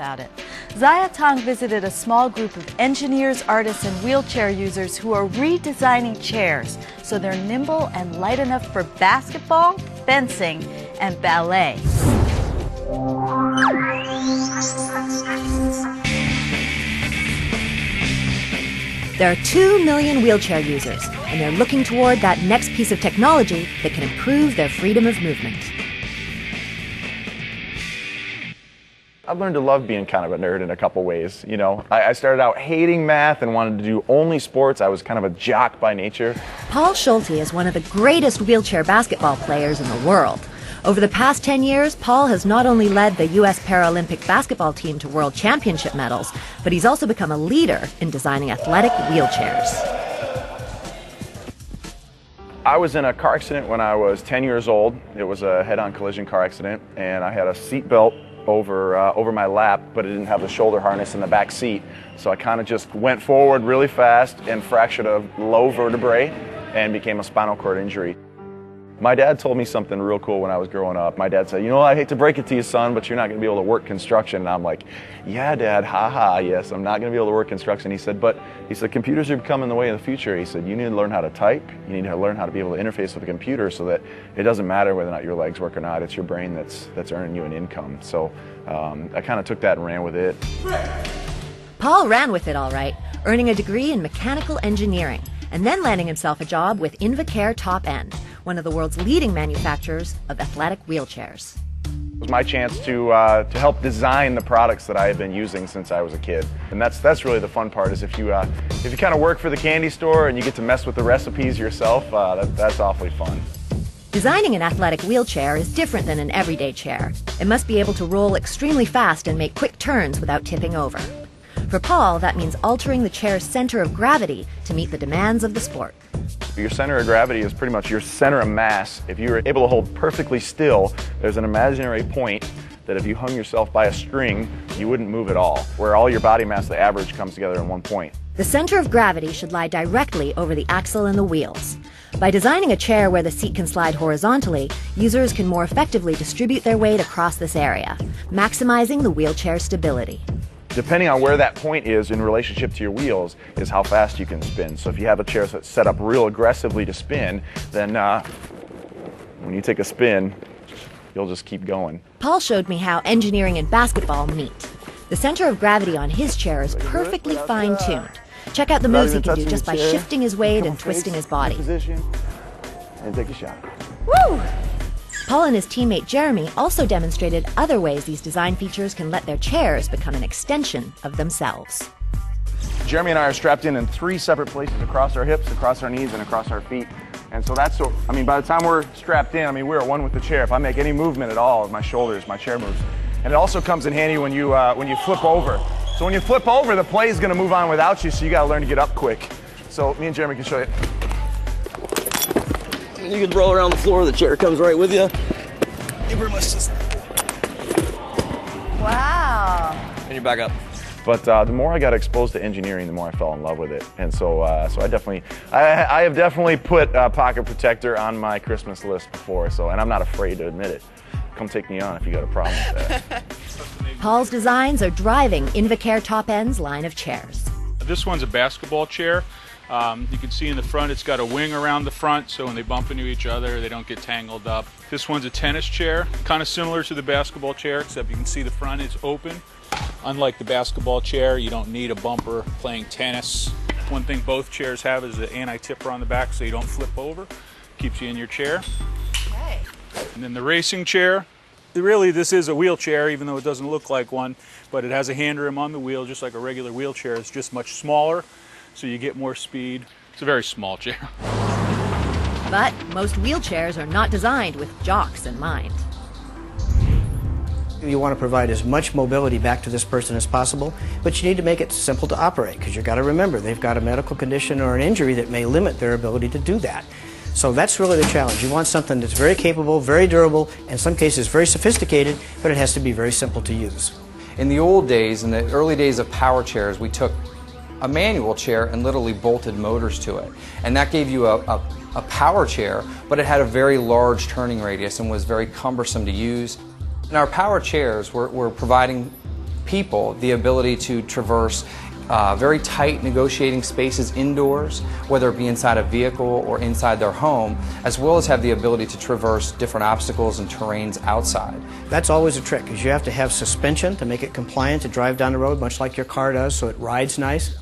without it. Zaya Tong visited a small group of engineers, artists, and wheelchair users who are redesigning chairs so they're nimble and light enough for basketball, fencing, and ballet. There are 2 million wheelchair users, and they're looking toward that next piece of technology that can improve their freedom of movement. I've learned to love being kind of a nerd in a couple ways. You know, I started out hating math and wanted to do only sports. I was kind of a jock by nature. Paul Schulte is one of the greatest wheelchair basketball players in the world. Over the past 10 years, Paul has not only led the U.S. Paralympic basketball team to world championship medals, but he's also become a leader in designing athletic wheelchairs. I was in a car accident when I was 10 years old. It was a head-on collision car accident, and I had a seat belt over my lap, but it didn't have the shoulder harness in the back seat. So I kind of just went forward really fast and fractured a low vertebrae and became a spinal cord injury. My dad told me something real cool when I was growing up. My dad said, you know, I hate to break it to you, son, but you're not going to be able to work construction. And I'm like, yeah, Dad, haha, yes, I'm not going to be able to work construction. He said, computers are becoming the way of the future. He said, you need to learn how to type. You need to learn how to be able to interface with a computer so that it doesn't matter whether or not your legs work or not. It's your brain that's earning you an income. So I kind of took that and ran with it. Paul ran with it all right, earning a degree in mechanical engineering, and then landing himself a job with Invacare Top End, one of the world's leading manufacturers of athletic wheelchairs. It was my chance to help design the products that I had been using since I was a kid. And that's really the fun part, is if you kind of work for the candy store and you get to mess with the recipes yourself, that's awfully fun. Designing an athletic wheelchair is different than an everyday chair. It must be able to roll extremely fast and make quick turns without tipping over. For Paul, that means altering the chair's center of gravity to meet the demands of the sport. Your center of gravity is pretty much your center of mass. If you were able to hold perfectly still, there's an imaginary point that if you hung yourself by a string, you wouldn't move at all, where all your body mass, the average, comes together in one point. The center of gravity should lie directly over the axle and the wheels. By designing a chair where the seat can slide horizontally, users can more effectively distribute their weight across this area, maximizing the wheelchair stability. Depending on where that point is in relationship to your wheels is how fast you can spin. So if you have a chair that's set up real aggressively to spin, then when you take a spin, you'll just keep going. Paul showed me how engineering and basketball meet. The center of gravity on his chair is perfectly fine-tuned. Check out the moves he can do just by shifting his weight and twisting his body. And take a shot. Woo! Paul and his teammate Jeremy also demonstrated other ways these design features can let their chairs become an extension of themselves. Jeremy and I are strapped in 3 separate places across our hips, across our knees, and across our feet. And so by the time we're strapped in, we're one with the chair. If I make any movement at all of my shoulders, my chair moves. And it also comes in handy when you flip over. So when you flip over, the play is going to move on without you, so you got to learn to get up quick. So me and Jeremy can show you. You can roll around the floor, the chair comes right with you. You pretty much just... Wow. And you're back up. But the more I got exposed to engineering, the more I fell in love with it. And so I have definitely put Pocket Protector on my Christmas list before, and I'm not afraid to admit it. Come take me on if you got a problem with that. Paul's designs are driving Invacare Top End's line of chairs. This one's a basketball chair. You can see in the front it's got a wing around the front, so when they bump into each other they don't get tangled up. This one's a tennis chair, kind of similar to the basketball chair, except you can see the front is open. Unlike the basketball chair, you don't need a bumper playing tennis. One thing both chairs have is an anti-tipper on the back so you don't flip over. Keeps you in your chair. Okay. And then the racing chair. Really, this is a wheelchair, even though it doesn't look like one, but it has a hand rim on the wheel, just like a regular wheelchair. It's just much smaller, so you get more speed. It's a very small chair. But most wheelchairs are not designed with jocks in mind. You want to provide as much mobility back to this person as possible, but you need to make it simple to operate, because you've got to remember they've got a medical condition or an injury that may limit their ability to do that. So that's really the challenge. You want something that's very capable, very durable, in some cases very sophisticated, but it has to be very simple to use. In the old days, in the early days of power chairs, we took a manual chair and literally bolted motors to it. And that gave you a power chair, but it had a very large turning radius and was very cumbersome to use. In our power chairs, we're providing people the ability to traverse very tight negotiating spaces indoors, whether it be inside a vehicle or inside their home, as well as have the ability to traverse different obstacles and terrains outside. That's always a trick, is you have to have suspension to make it compliant to drive down the road, much like your car does, so it rides nice.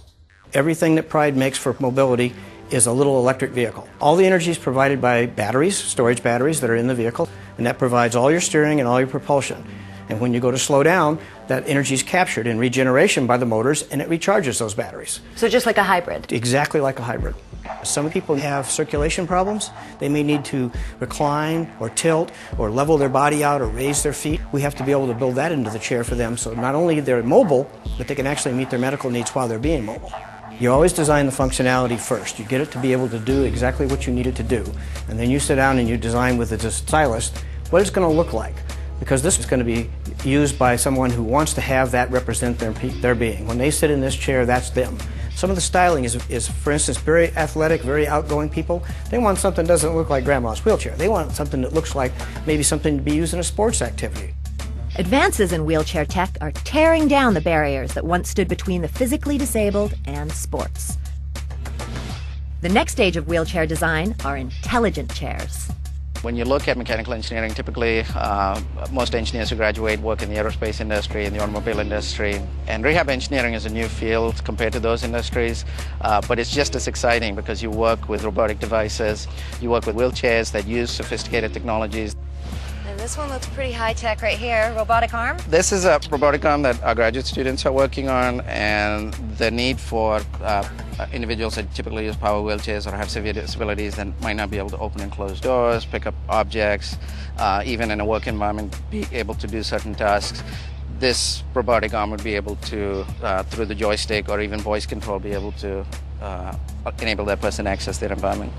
Everything that Pride makes for mobility is a little electric vehicle. All the energy is provided by batteries, storage batteries that are in the vehicle, and that provides all your steering and all your propulsion. And when you go to slow down, that energy is captured in regeneration by the motors, and it recharges those batteries. So just like a hybrid? Exactly like a hybrid. Some people have circulation problems. They may need to recline or tilt or level their body out or raise their feet. We have to be able to build that into the chair for them, so not only they're mobile, but they can actually meet their medical needs while they're being mobile. You always design the functionality first. You get it to be able to do exactly what you need it to do. And then you sit down and you design with the stylist what it's going to look like. Because this is going to be used by someone who wants to have that represent their being. When they sit in this chair, that's them. Some of the styling is, for instance, very athletic, very outgoing people. They want something that doesn't look like grandma's wheelchair. They want something that looks like maybe something to be used in a sports activity. Advances in wheelchair tech are tearing down the barriers that once stood between the physically disabled and sports. The next stage of wheelchair design are intelligent chairs. When you look at mechanical engineering, typically most engineers who graduate work in the aerospace industry, in the automobile industry, and rehab engineering is a new field compared to those industries, but it's just as exciting because you work with robotic devices, you work with wheelchairs that use sophisticated technologies. And this one looks pretty high-tech right here, robotic arm? This is a robotic arm that our graduate students are working on, and the need for individuals that typically use power wheelchairs or have severe disabilities that might not be able to open and close doors, pick up objects, even in a work environment, be able to do certain tasks. This robotic arm would be able to, through the joystick or even voice control, be able to enable that person to access their environment.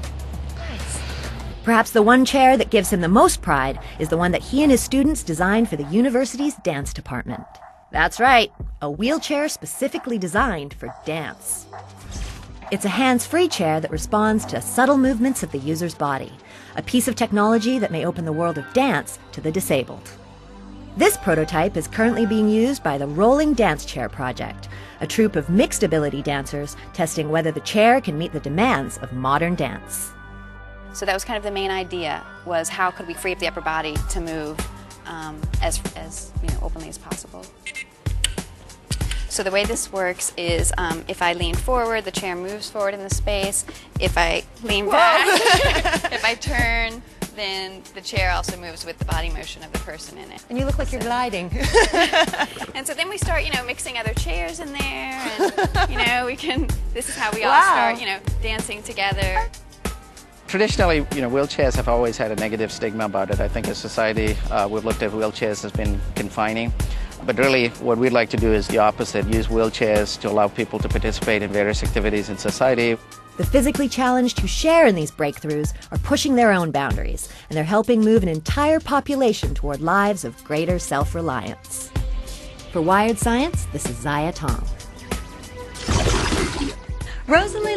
Perhaps the one chair that gives him the most pride is the one that he and his students designed for the university's dance department. That's right, a wheelchair specifically designed for dance. It's a hands-free chair that responds to subtle movements of the user's body, a piece of technology that may open the world of dance to the disabled. This prototype is currently being used by the Rolling Dance Chair Project, a troupe of mixed ability dancers testing whether the chair can meet the demands of modern dance. So that was kind of the main idea, was how could we free up the upper body to move as openly as possible. So the way this works is if I lean forward, the chair moves forward in the space. If I lean back, if I turn, then the chair also moves with the body motion of the person in it. And you look like you're gliding. And so then we start, mixing other chairs in there, and, this is how we all start, dancing together. Traditionally, wheelchairs have always had a negative stigma about it. I think as society, we've looked at wheelchairs as being confining. But really, what we'd like to do is the opposite, use wheelchairs to allow people to participate in various activities in society. The physically challenged who share in these breakthroughs are pushing their own boundaries, and they're helping move an entire population toward lives of greater self-reliance. For Wired Science, this is Zaya Tong. Rosalie